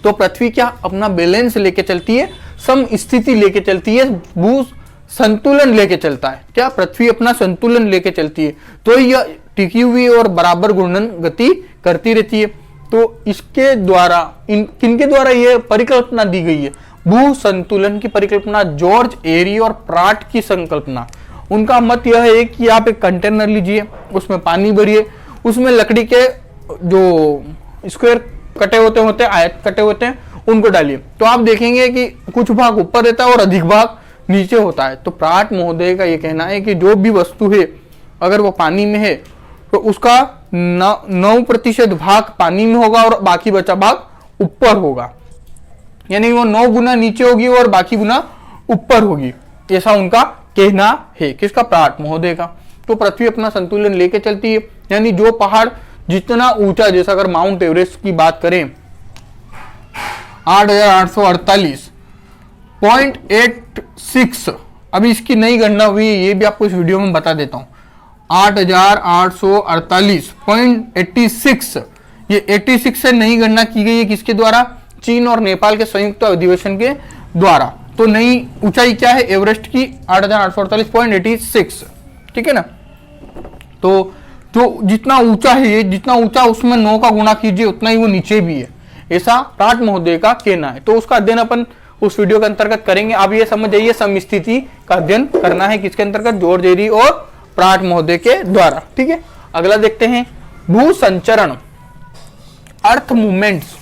तो पृथ्वी क्या अपना बैलेंस लेके चलती है, सम स्थिति लेके चलती है, भू संतुलन लेके चलता है। क्या? पृथ्वी अपना संतुलन लेके चलती है, तो यह टिकी हुई और बराबर घूर्णन गति करती रहती है। तो इसके द्वारा किनके द्वारा यह परिकल्पना दी गई है? भू संतुलन की परिकल्पना जॉर्ज एरी और प्राट की संकल्पना। उनका मत यह है कि आप एक कंटेनर लीजिए, उसमें पानी भरिए, उसमें लकड़ी के जो स्क्वायर कटे होते हैं, आयत कटे होते हैं, उनको डालिए। तो आप देखेंगे कि कुछ भाग ऊपर रहता है और अधिक भाग नीचे होता है। तो प्राट महोदय का यह कहना है कि जो भी वस्तु है अगर वो पानी में है तो उसका 9% भाग पानी में होगा और बाकी बचा भाग ऊपर होगा। यानी वो 9 गुना नीचे होगी और बाकी गुना ऊपर होगी, ऐसा उनका कहना है। किसका? प्राट महोदय का। तो पृथ्वी अपना संतुलन लेके चलती है। यानी जो पहाड़ जितना ऊंचा, जैसा अगर माउंट एवरेस्ट की बात करें 8,848.86, अभी इसकी नई गणना हुई है, ये भी आपको इस वीडियो में बता देता हूं। 8,848.86, ये 86 से नई गणना की गई है। किसके द्वारा? चीन और नेपाल के संयुक्त अधिवेशन के द्वारा। तो नई ऊंचाई क्या है एवरेस्ट की? 8,848.86, ठीक है ना। तो जो जितना ऊंचा है ये, जितना ऊंचा उसमें 9 का गुणा कीजिए उतना ही वो नीचे भी है, ऐसा प्राट महोदय का कहना है। तो उसका अध्ययन अपन उस वीडियो के अंतर्गत करेंगे। अब ये समझ जाइए समस्थिति का अध्ययन करना है किसके अंतर्गत? जॉर्ज एरी और प्राट महोदय के द्वारा, ठीक है। अगला देखते हैं भू संचरण, अर्थ मूवमेंट्स।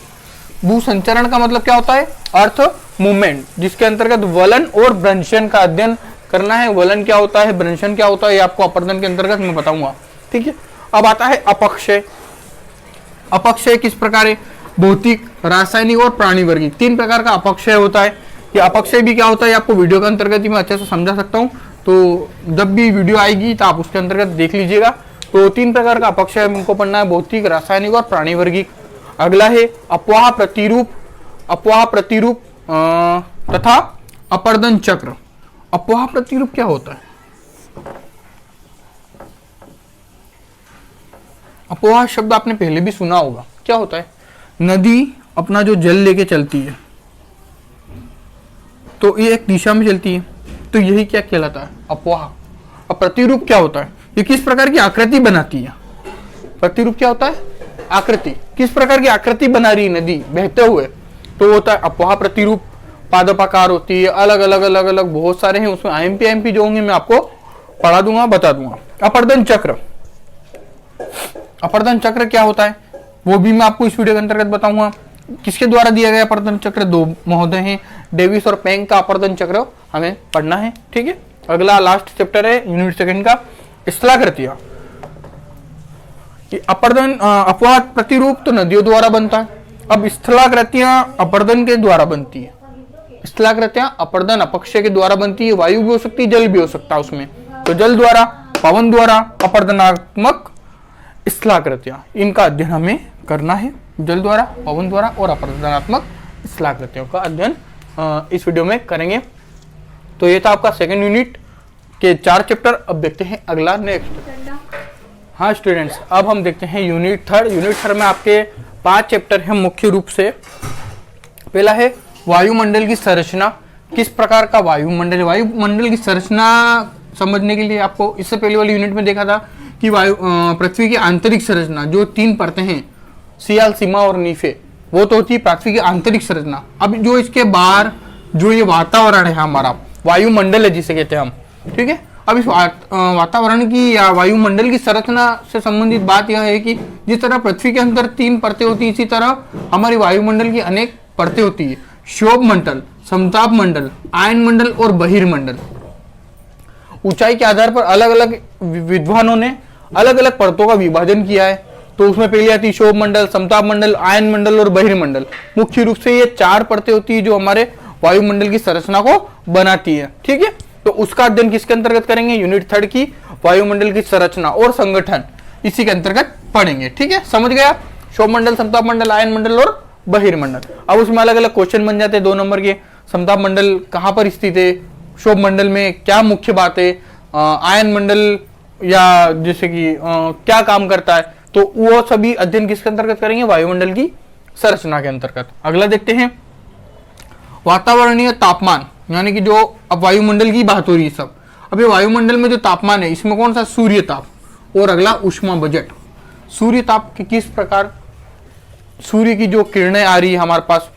भू संचरण का मतलब क्या होता है? अर्थ मूवमेंट, जिसके अंतर्गत वलन और भ्रंशन का अध्ययन करना है। वलन क्या होता है, भ्रंशन क्या होता है, ये आपको अपर्दन के अंतर्गत मैं बताऊंगा, ठीक है। अब आता है अपक्षय। अपक्षय किस प्रकार है? भौतिक, रासायनिक और प्राणी वर्गीय, 3 प्रकार का अपक्षय होता है। ये अपक्षय भी क्या होता है आपको वीडियो के अंतर्गत ही मैं अच्छे से समझा सकता हूँ। तो जब भी वीडियो आएगी तो आप उसके अंतर्गत देख लीजिएगा। तो 3 प्रकार का अपक्षय हमको पढ़ना है, भौतिक, रासायनिक और प्राणी वर्गीय। अगला है अपवाह प्रतिरूप, अपवाह प्रतिरूप तथा अपर्दन चक्र। अपवाह प्रतिरूप क्या होता है? अपवाह शब्द आपने पहले भी सुना होगा। क्या होता है? नदी अपना जो जल लेके चलती है तो ये एक दिशा में चलती है, तो यही क्या कहलाता है? अपवाह। अब प्रतिरूप क्या होता है? ये किस प्रकार की आकृति बनाती है? प्रतिरूप क्या होता है? आकृति। किस प्रकार की आकृति बना रही नदी बहते हुए, तो होता है अपवाह प्रतिरूप। पादपाकार होती है, अलग अलग बहुत सारे हैं, उसमें आईएमपी जो होंगे मैं आपको पढ़ा दूंगा, बता दूंगा। अपर्दन चक्र, अपर्दन चक्र क्या होता है वो भी मैं आपको इस वीडियो के अंतर्गत बताऊंगा। किसके द्वारा दिया गया अपर्दन चक्र? 2 महोदय हैं, डेविस और पेंग का अपर्दन चक्र हमें पढ़ना है, ठीक है। अगला लास्ट चैप्टर है यूनिट सेकंड का स्थलाकृतियां। अपर्दन अपवाद प्रतिरूप तो नदियों द्वारा बनता है। अब स्थलाकृतियां अपर्दन के द्वारा बनती है। स्थलाकृतियां अपर्दन अपक्षय के द्वारा बनती है। वायु भी हो सकती है, जल भी हो सकता है उसमें। तो जल द्वारा, पवन द्वारा अपर्दनात्मक स्थलाकृतियां, इनका अध्ययन हमें करना है। जल द्वारा, पवन द्वारा और अपर्दनात्मक स्थलाकृतियों का अध्ययन इस वीडियो में करेंगे। तो ये था आपका सेकंड यूनिट के 4 चैप्टर। अब देखते हैं अगला नेक्स्ट। हाँ स्टूडेंट्स, अब हम देखते हैं यूनिट थर्ड। यूनिट थर्ड में आपके 5 चैप्टर हैं मुख्य रूप से। पहला है वायुमंडल की संरचना। किस प्रकार का वायुमंडल है। वायुमंडल की संरचना समझने के लिए आपको इससे पहले वाली यूनिट में देखा था कि पृथ्वी की आंतरिक संरचना, जो 3 परतें हैं, सियाल, सीमा और नीफे, वो तो होती है पृथ्वी की आंतरिक संरचना। अब जो इसके बाहर जो ये वातावरण है हमारा, वायुमंडल है जिसे कहते हैं हम, ठीक है। अब इस वातावरण की या वायुमंडल की संरचना से संबंधित बात यह है कि जिस तरह पृथ्वी के अंदर 3 परतें होती है, इसी तरह हमारी वायुमंडल की अनेक परतें होती है। क्षोभ मंडल, समताप मंडल, आयन मंडल और बहिर्मंडल। ऊंचाई के आधार पर अलग अलग विद्वानों ने अलग अलग परतों का विभाजन किया है। तो उसमें पहली आती है क्षोभ मंडल, समताप मंडल, आयन मंडल और बहिर्मंडल। मुख्य रूप से ये 4 परतें होती है जो हमारे वायुमंडल की संरचना को बनाती है, ठीक है। तो उसका अध्ययन किसके अंतर्गत करेंगे, यूनिट थर्ड की वायुमंडल की संरचना और संगठन, इसी के अंतर्गत पढ़ेंगे, ठीक है। समझ गया, क्षोभ मंडल, समताप मंडल, आयन मंडल और बहिर्मंडल। अब उसमें अलग अलग क्वेश्चन बन जाते हैं 2 नंबर के। समताप मंडल कहाँ पर स्थित है, क्षोभ मंडल में क्या मुख्य बात है, आयन मंडल या जैसे कि क्या काम करता है, तो वो सभी अध्ययन किसके अंतर्गत करेंगे, वायुमंडल की संरचना के अंतर्गत। अगला देखते हैं वातावरणीय तापमान, यानी कि जो अब वायुमंडल की बात हो रही है सब। अब ये वायुमंडल में जो तापमान है, इसमें कौन सा, सूर्य ताप। और अगला ऊष्मा बजट। सूर्य ताप की किस प्रकार सूर्य की जो किरणें आ रही है हमारे पास,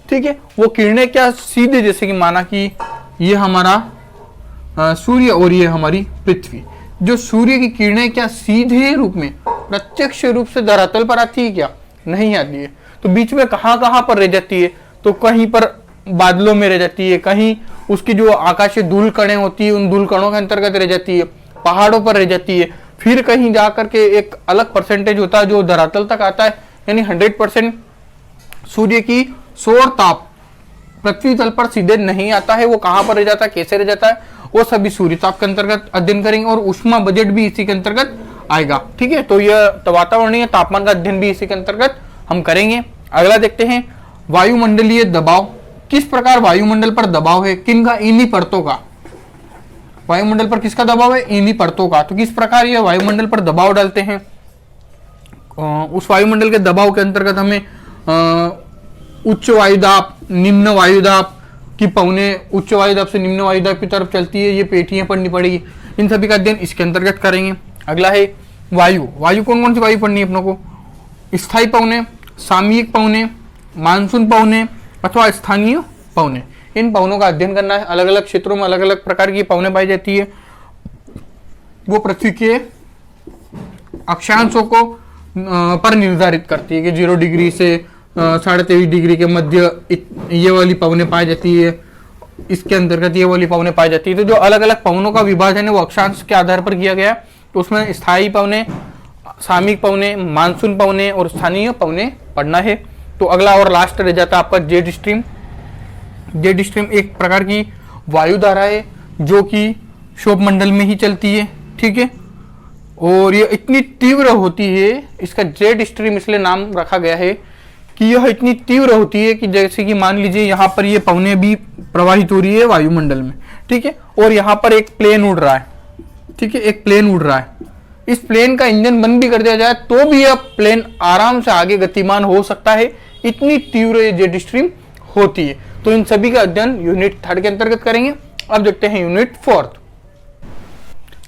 ठीक है, वो किरणें क्या सीधे, जैसे कि माना कि ये हमारा सूर्य और ये हमारी पृथ्वी, जो सूर्य की किरणें क्या सीधे रूप में प्रत्यक्ष रूप से धरातल पर आती है क्या, नहीं आती है। तो बीच में कहाँ कहाँ पर रह जाती है, तो कहीं पर बादलों में रह जाती है, कहीं उसकी जो आकाशीय धूल कणें होती है उन धूल कणों के अंतर्गत रह जाती है, पहाड़ों पर रह जाती है, फिर कहीं जाकर के एक अलग परसेंटेज होता है जो धरातल तक आता है। यानी 100% सूर्य की सौर ताप पृथ्वी तल पर सीधे नहीं आता है, वो कहाँ पर रह जाता है, कैसे रह जाता है, वो सभी सूर्य ताप के अंतर्गत अध्ययन करेंगे। और ऊष्मा बजट भी इसी के अंतर्गत आएगा, ठीक है। तो यह वातावरणीय तापमान का अध्ययन भी इसी के अंतर्गत हम करेंगे। अगला देखते हैं वायुमंडलीय दबाव। किस प्रकार वायुमंडल पर दबाव है, किन का, इन्हीं परतों का। वायुमंडल पर किसका दबाव है, इन्हीं परतों का। तो किस प्रकार ये वायुमंडल पर दबाव डालते हैं, उस वायुमंडल के दबाव के अंतर्गत हमें उच्च वायुदाब, निम्न वायुदाब की पौने उच्च वायुदाब से निम्न वायुदाब की तरफ चलती है, ये पेटियां पढ़नी पड़ेगी। इन सभी का अध्ययन इसके अंतर्गत करेंगे। अगला है वायु। वायु कौन कौन सी वायु पढ़नी है अपनों को, स्थायी पौने, सामयिक पौने, मानसून पौने अथवा स्थानीय पौने। इन पौनों का अध्ययन करना है। अलग अलग क्षेत्रों में अलग अलग प्रकार की पौने पाई जाती है। वो पृथ्वी के अक्षांशों को पर निर्धारित करती है कि 0 डिग्री से 23.5 डिग्री के मध्य ये वाली पौने पाई जाती है, इसके अंतर्गत ये वाली पौने पाई जाती है। तो जो अलग अलग पौनों का विभाजन है वो अक्षांश के आधार पर किया गया है। तो उसमें स्थायी पौने, सामयिक पौने, मानसून पौने और स्थानीय पौने पढ़ना है। तो अगला और लास्ट रह जाता है आपका जेट स्ट्रीम। जेट स्ट्रीम एक प्रकार की वायु धारा है जो कि क्षोभ मंडल में ही चलती है, ठीक है। और ये इतनी तीव्र होती है, इसका जेट स्ट्रीम इसलिए नाम रखा गया है कि यह इतनी तीव्र होती है कि जैसे कि मान लीजिए यहाँ पर ये पौने भी प्रवाहित हो रही है वायुमंडल में, ठीक है। और यहाँ पर एक प्लेन उड़ रहा है, ठीक है, एक प्लेन उड़ रहा है। इस प्लेन का इंजन बंद भी कर दिया जाए तो भी यह प्लेन आराम से आगे गतिमान हो सकता है, इतनी तीव्र ये जेट स्ट्रीम होती है। तो इन सभी का अध्ययन यूनिट 3 के अंतर्गत करेंगे। अब देखते हैं यूनिट 4।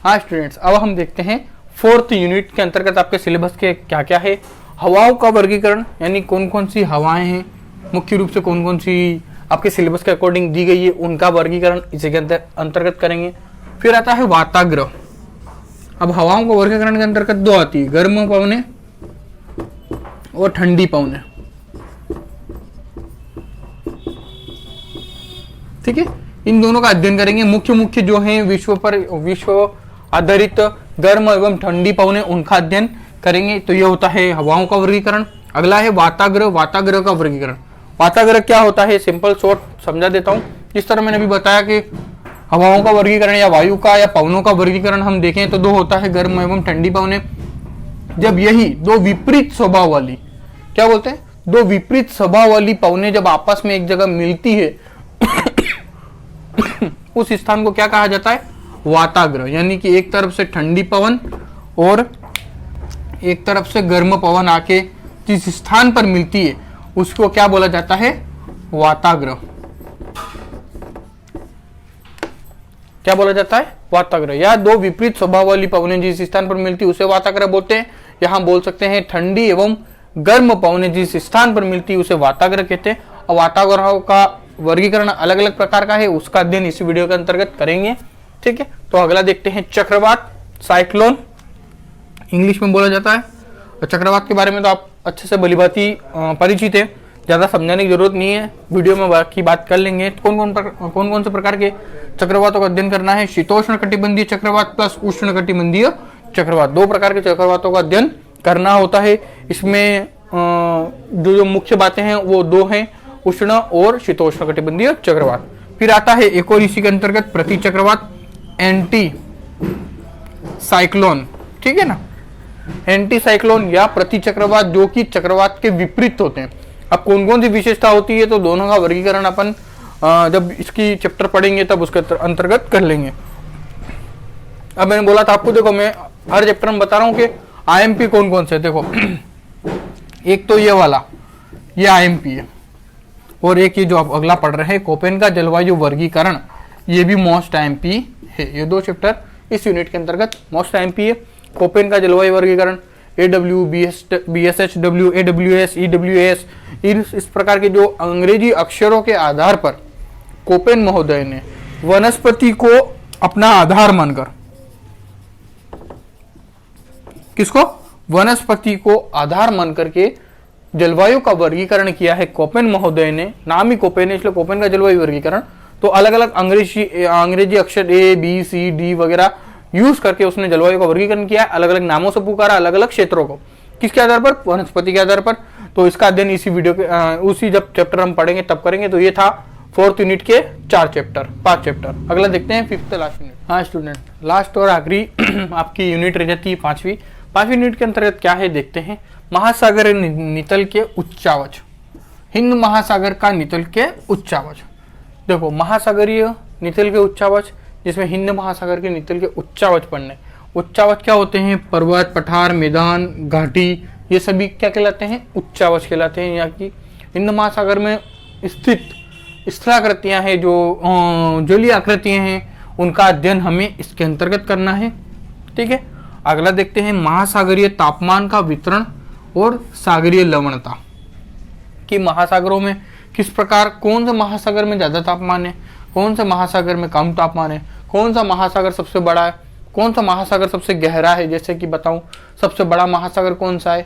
हाँ स्टूडेंट्स, अब हम देखते हैं 4th यूनिट के अंतर्गत आपके सिलेबस के क्या क्या है। हवाओं का वर्गीकरण, यानी कौन कौन सी हवाएं हैं, मुख्य रूप से कौन कौन सी आपके सिलेबस के अकॉर्डिंग दी गई है, उनका वर्गीकरण इसी के अंतर्गत करेंगे। फिर आता है वाताग्रह। अब हवाओं के वर्गीकरण के अंतर्गत 2 आती है, गर्म पवने और ठंडी पवने, ठीक है। इन दोनों का अध्ययन करेंगे। मुख्य मुख्य जो हैं विश्व आधारित गर्म एवं ठंडी पवनें, उनका अध्ययन करेंगे। तो ये होता है हवाओं का वर्गीकरण। अगला है वाताग्रह। वाताग्रह का वर्गीकरण। वाताग्रह क्या होता है, सिंपल शॉर्ट समझा देता हूँ। जिस तरह मैंने अभी बताया कि हवाओं का वर्गीकरण या वायु का या पवनों का वर्गीकरण हम देखें तो दो होता है, गर्म एवं ठंडी पवनें। जब यही दो विपरीत स्वभाव वाली, क्या बोलते हैं, दो विपरीत स्वभाव वाली पवनें जब आपस में एक जगह मिलती है उस स्थान को क्या कहा जाता है, वाताग्रह। यानी कि एक तरफ से ठंडी पवन और एक तरफ से गर्म पवन आके जिस स्थान पर मिलती है उसको क्या बोला जाता है, वाताग्रह। क्या बोला जाता है, वाताग्रह। या दो विपरीत स्वभाव वाली पवनें जिस स्थान पर मिलती है उसे वाताग्रह बोलते हैं। यहां बोल सकते हैं ठंडी एवं गर्म पवनें जिस स्थान पर मिलती है उसे वाताग्रह कहते हैं। और वाताग्रह का वर्गीकरण अलग अलग प्रकार का है, उसका अध्ययन इस वीडियो के अंतर्गत करेंगे। ठीक है, तो अगला देखते हैं चक्रवात, साइक्लोन इंग्लिश में बोला जाता है। और चक्रवात के बारे में तो आप अच्छे से भलीभांति परिचित है, ज्यादा समझाने की जरूरत नहीं है, वीडियो में बाकी बात कर लेंगे। कौन कौन से प्रकार के चक्रवातों का अध्ययन करना है, शीतोष्ण कटिबंधीय चक्रवात प्लस उष्ण कटिबंधीय चक्रवात, दो प्रकार के चक्रवातों का अध्ययन करना होता है। इसमें जो मुख्य बातें हैं वो दो हैं, उष्ण और शीतोष्ण कटिबंधीय चक्रवात। फिर आता है एक और इसी के अंतर्गत प्रति चक्रवात, एंटी साइक्लोन। ठीक है ना, एंटी साइक्लोन या प्रति चक्रवात जो कि चक्रवात के विपरीत होते हैं। अब कौन कौन सी विशेषता होती है तो दोनों का वर्गीकरण अपन जब इसकी चैप्टर पढ़ेंगे तब उसके अंतर्गत कर लेंगे। अब मैंने बोला था आपको, देखो मैं हर चैप्टर में बता रहा हूं कि आईएमपी कौन कौन से। देखो एक तो ये वाला, ये आईएमपी है, और एक ये जो आप अगला पढ़ रहे हैं कोपेन का जलवायु वर्गीकरण, ये भी मोस्ट आईएमपी है। ये दो चैप्टर इस यूनिट के अंतर्गत मोस्ट आईएमपी है। कोपेन का जलवायु वर्गीकरण, AW, BSHW, AWS, EWS, इस प्रकार के जो अंग्रेजी अक्षरों के आधार पर कोपेन महोदय ने वनस्पति को अपना आधार मानकर, किसको, वनस्पति को आधार मानकर के जलवायु का वर्गीकरण किया है कोपेन महोदय ने। नाम ही कोपेन है इसलिए कोपेन का जलवायु वर्गीकरण। तो अलग अलग अंग्रेजी अक्षर A, B, C, D वगैरह यूज करके उसने जलवायु का वर्गीकरण किया, अलग अलग नामों से पुकारा अलग अलग क्षेत्रों को, किसके आधार पर, वनस्पति के आधार पर। तो इसका अध्ययन इसी वीडियो के उसी जब चैप्टर हम पढ़ेंगे तब करेंगे। तो ये था 4th यूनिट के 5 चैप्टर। अगला देखते हैं 5th लास्ट यूनिट। हाँ स्टूडेंट, लास्ट और आखिरी आपकी यूनिट रह जाती है 5वीं यूनिट के अंतर्गत क्या है देखते हैं। महासागर नितल के उच्चावच, हिंद महासागर का नितल के उच्चावच। देखो महासागरीय नितल के उच्चावच, जिसमें हिंद महासागर के नितल के उच्चावच पढ़ने। उच्चावच क्या होते हैं, पर्वत, पठार, मैदान, घाटी, ये सभी क्या कहलाते हैं, उच्चावच कहलाते हैं। यहाँ की हिंद महासागर में स्थित स्थलाकृतियां हैं, जो जलीय आकृतियां हैं, उनका अध्ययन हमें इसके अंतर्गत करना है। ठीक है, अगला देखते हैं महासागरीय तापमान का वितरण और सागरीय लवणता, कि महासागरों में किस प्रकार, कौन सा महासागर में ज्यादा तापमान है, कौन सा महासागर में कम तापमान है, कौन सा महासागर सबसे बड़ा है, कौन सा महासागर सबसे गहरा है। जैसे कि बताऊं, सबसे बड़ा महासागर कौन सा है,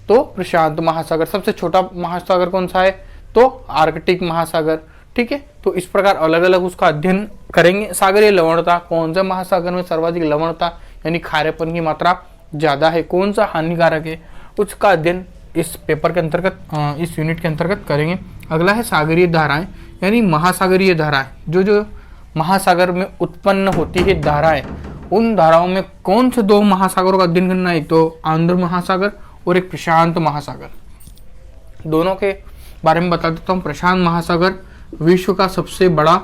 तो प्रशांत महासागर। सबसे छोटा महासागर कौन सा है, तो आर्कटिक महासागर। ठीक है, तो इस प्रकार अलग अलग उसका अध्ययन करेंगे। सागरीय लवणता, कौन सा महासागर में सर्वाधिक लवणता यानी खारेपन की मात्रा ज्यादा है, कौन सा हानिकारक है, उसका अध्ययन इस पेपर के अंतर्गत, इस यूनिट के अंतर्गत करेंगे। अगला है सागरीय धाराएं, यानी महासागरीय धाराएं, जो महासागर में उत्पन्न होती है धाराएं, उन धाराओं में कौन से दो महासागरों का अध्ययन करना है, एक तो आंध्र महासागर और एक प्रशांत महासागर। दोनों के बारे में बता देता हूँ। प्रशांत महासागर विश्व का सबसे बड़ा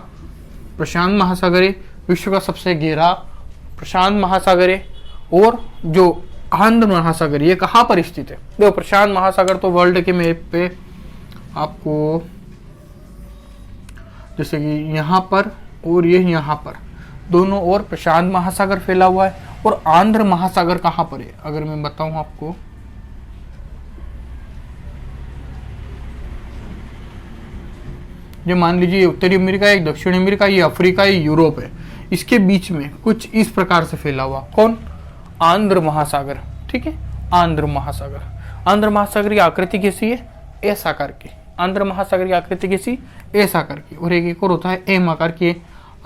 प्रशांत महासागर है, विश्व का सबसे गहरा प्रशांत महासागर है। और जो आंध्र महासागर, ये कहाँ पर स्थित है, देखो प्रशांत महासागर तो वर्ल्ड के मैप पे आपको, जैसे कि यहाँ पर और ये यहाँ पर दोनों ओर प्रशांत महासागर फैला हुआ है। और आंध्र महासागर कहाँ पर है, अगर मैं बताऊं आपको, ये मान लीजिए उत्तरी अमेरिका है, दक्षिण अमेरिका, ये अफ्रीका, ये यूरोप है, इसके बीच में कुछ इस प्रकार से फैला हुआ, कौन, आंध्र महासागर। ठीक है, आंध्र महासागर की आकृति कैसी है, एस आकार की। आंध्र महासागर की आकृति कैसी, एस आकार की। और एक और होता है एम आकार की,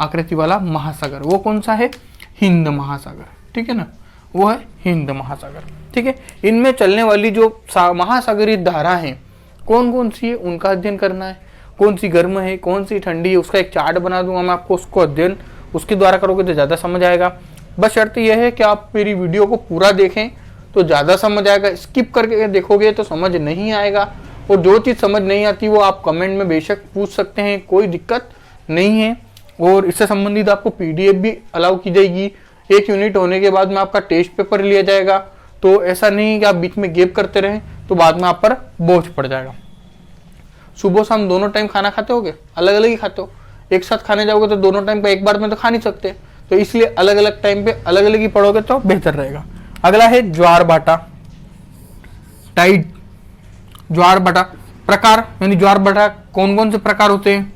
आकृति वाला महासागर, वो कौन सा है? हिंद महासागर, ठीक है ना, वो है हिंद महासागर। ठीक है, इनमें चलने वाली जो महासागरीय धारा है कौन कौन सी है उनका अध्ययन करना है, कौन सी गर्म है कौन सी ठंडी है, उसका एक चार्ट बना दूंगा मैं आपको, उसको अध्ययन उसके द्वारा करोगे तो ज़्यादा समझ आएगा। बस शर्त यह है कि आप मेरी वीडियो को पूरा देखें तो ज़्यादा समझ आएगा, स्किप करके देखोगे तो समझ नहीं आएगा। और जो चीज़ समझ नहीं आती वो आप कमेंट में बेशक पूछ सकते हैं, कोई दिक्कत नहीं है। और इससे संबंधित आपको PDF भी अलाउ की जाएगी। 1 यूनिट होने के बाद में आपका टेस्ट पेपर लिया जाएगा, तो ऐसा नहीं कि आप बीच में गैप करते रहें तो बाद में आप पर बोझ पड़ जाएगा। सुबह शाम दोनों टाइम खाना खाते होगे, अलग अलग ही खाते हो, एक साथ खाने जाओगे तो दोनों टाइम पे एक बार में तो खा नहीं सकते, तो इसलिए अलग अलग टाइम पे अलग अलग ही पढ़ोगे तो बेहतर रहेगा। अगला है ज्वार भाटा टाइड। ज्वार भाटा प्रकार, यानी ज्वार भाटा कौन कौन से प्रकार होते हैं,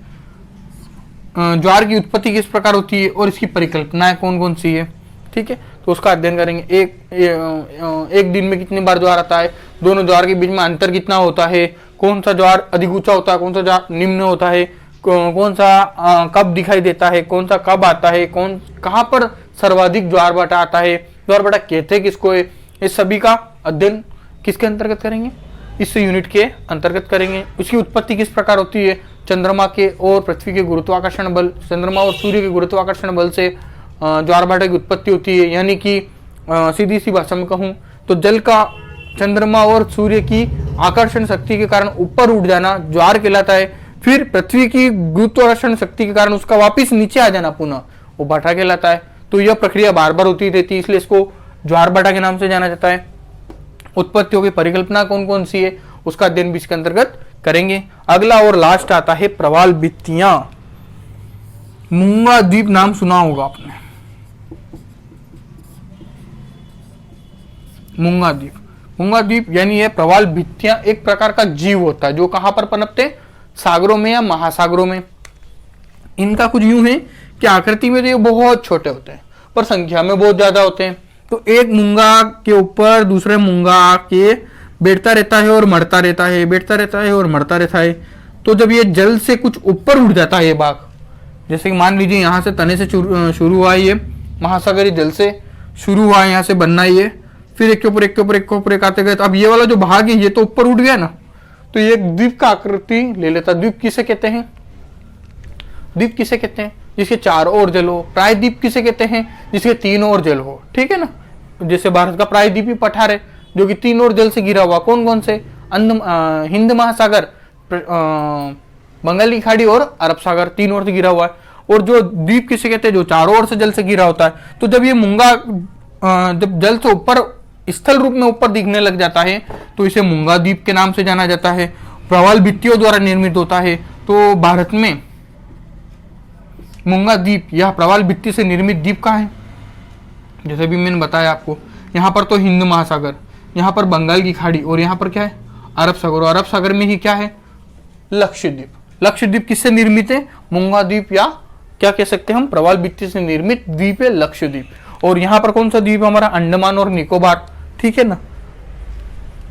ज्वार की उत्पत्ति किस प्रकार होती है और इसकी परिकल्पनाएं कौन कौन सी है। ठीक है, तो उसका अध्ययन करेंगे। एक दिन में कितनी बार ज्वार आता है, दोनों ज्वार के बीच में अंतर कितना होता है, कौन सा ज्वार अधिक ऊंचा होता है, कौन सा ज्वार निम्न होता है, कौन सा कब दिखाई देता है, कौन सा कब आता है, कौन कहाँ पर सर्वाधिक ज्वार भाटा आता है, ज्वार भाटा कहते किसको है, इस सभी का अध्ययन किसके अंतर्गत करेंगे, इस यूनिट के अंतर्गत करेंगे। उसकी उत्पत्ति किस प्रकार होती है, चंद्रमा के और पृथ्वी के गुरुत्वाकर्षण बल, चंद्रमा और सूर्य के गुरुत्वाकर्षण बल से ज्वार भाटा की उत्पत्ति होती है। यानी कि सीधी सी भाषा में कहूँ तो जल का चंद्रमा और सूर्य की आकर्षण शक्ति के कारण ऊपर उठ जाना ज्वार कहलाता है, फिर पृथ्वी की गुरुत्वाकर्षण शक्ति के कारण उसका वापिस नीचे आ जाना पुनः, वो भाटा कहलाता है। तो यह प्रक्रिया बार बार होती रहती है, इसलिए इसको ज्वार भाटा के नाम से जाना जाता है। उत्पत्तियों की परिकल्पना कौन कौन सी है उसका अध्ययन भी इसके अंतर्गत करेंगे। अगला और लास्ट आता है प्रवाल भित्तियां। मूंगा द्वीप नाम सुना होगा आपने, मूंगा द्वीप। मूंगा द्वीप यानी ये प्रवाल भित्तियां एक प्रकार का जीव होता है जो कहां पर पनपते, सागरों में या महासागरों में। इनका कुछ यूं है कि आकृति में तो ये बहुत छोटे होते हैं पर संख्या में बहुत ज्यादा होते हैं। तो एक मूंगा के ऊपर दूसरे मूंगा के बैठता रहता है और मरता रहता है, बैठता रहता है और मरता रहता है। तो जब ये जल से कुछ ऊपर उठ जाता है ये बाघ, जैसे कि मान लीजिए यहाँ से तने से शुरू हुआ ये महासागरीय जल से शुरू हुआ, यहाँ से बनना ये, फिर एक के ऊपर एक के ऊपर एक के ऊपर एक आते गए। तो अब ये वाला जो भाग है ये तो ऊपर उठ गया ना, तो ये द्वीप का आकृति ले लेता। द्वीप किसे कहते हैं, द्वीप किसे कहते हैं जिसके 4 ओर जल हो। प्रायद्वीप किसे कहते हैं जिसके 3 ओर जल हो। ठीक है ना, जैसे भारत का प्रायद्वीपीय पठार है जो कि 3 ओर जल से घिरा हुआ। कौन कौन से, हिंद महासागर, बंगाल की खाड़ी और अरब सागर 3 ओर से घिरा हुआ है। और जो द्वीप किसे कहते हैं जो 4 ओर से जल से घिरा होता है। तो जब ये मूंगा जब जल से ऊपर स्थल रूप में ऊपर दिखने लग जाता है तो इसे मूंगा द्वीप के नाम से जाना जाता है। प्रवाल भित्तियों द्वारा निर्मित होता है। तो भारत में मूंगा द्वीप यह प्रवाल भित्ति से निर्मित द्वीप कहाँ है, जैसे भी मैंने बताया आपको। यहाँ पर तो हिंद महासागर, यहाँ पर बंगाल की खाड़ी और यहाँ पर क्या है अरब सागर। और अरब सागर में ही क्या है लक्षद्वीप। लक्षद्वीप किससे निर्मित है, मूंगा द्वीप या क्या कह सकते हैं हम प्रवाल भित्ति से निर्मित द्वीप है लक्षद्वीप। और यहाँ पर कौन सा द्वीप हमारा, अंडमान और निकोबार। ठीक है ना,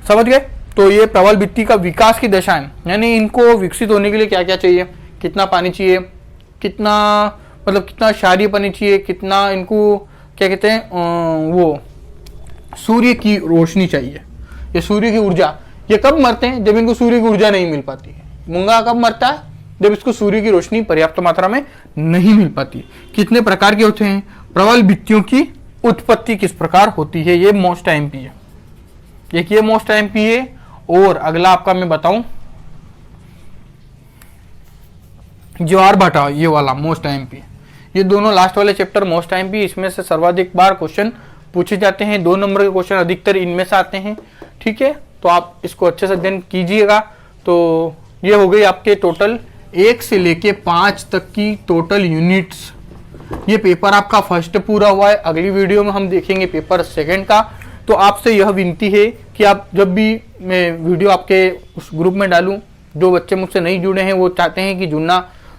समझ गए। तो ये प्रवाल भित्ति का विकास की दशा है, यानी इनको विकसित होने के लिए क्या क्या चाहिए, कितना पानी चाहिए, कितना मतलब कितना क्षारीय पानी चाहिए, कितना इनको क्या कहते हैं वो सूर्य की रोशनी चाहिए, ये सूर्य की ऊर्जा। ये कब मरते हैं, जब इनको सूर्य की ऊर्जा नहीं मिल पाती है। मूंगा कब मरता है, जब इसको सूर्य की रोशनी पर्याप्त मात्रा में नहीं मिल पाती। कितने प्रकार के होते हैं, प्रवाल भित्तियों की उत्पत्ति किस प्रकार होती है, ये मोस्ट एमपी है, एक ये मोस्ट एमपी है। और अगला आपका मैं बताऊं ज्वार भाटा, ये वाला मोस्ट एमपी। ये दोनों लास्ट वाले चैप्टर मोस्ट एमपी, इसमें से सर्वाधिक बार क्वेश्चन पूछे जाते हैं। 2 नंबर के क्वेश्चन अधिकतर इनमें से आते हैं। ठीक है, तो आप इसको अच्छे से अध्ययन कीजिएगा। तो ये हो गई आपके टोटल 1 से लेके 5 तक की टोटल यूनिट्स। ये पेपर आपका फर्स्ट पूरा हुआ है। अगली वीडियो में हम देखेंगे पेपर सेकंड का। तो आपसे यह विनती है कि आप जब भी मैं वीडियो आपके उस ग्रुप में डालूं, जो बच्चे मुझसे नहीं जुड़े हैं वो चाहते हैं कि जुड़ना,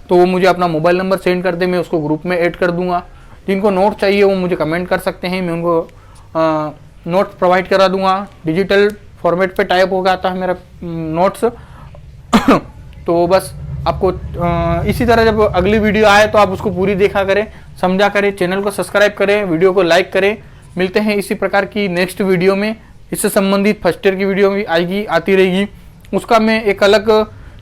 तो वो मुझे अपना मोबाइल नंबर सेंड कर दे, मैं उसको ग्रुप में ऐड कर दूंगा। जिनको नोट चाहिए वो मुझे कमेंट कर सकते हैं, मैं उनको नोट्स प्रोवाइड करा दूंगा। डिजिटल फॉर्मेट पे टाइप हो गया था मेरा नोट्स तो बस आपको इसी तरह जब अगली वीडियो आए तो आप उसको पूरी देखा करें, समझा करें, चैनल को सब्सक्राइब करें, वीडियो को लाइक करें। मिलते हैं इसी प्रकार की नेक्स्ट वीडियो में। इससे संबंधित फर्स्ट ईयर की वीडियो भी आती रहेगी। उसका मैं एक अलग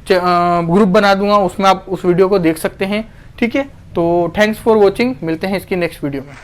ग्रुप बना दूंगा, उसमें आप उस वीडियो को देख सकते हैं। ठीक है, तो थैंक्स फॉर वॉचिंग। मिलते हैं इसकी नेक्स्ट वीडियो में।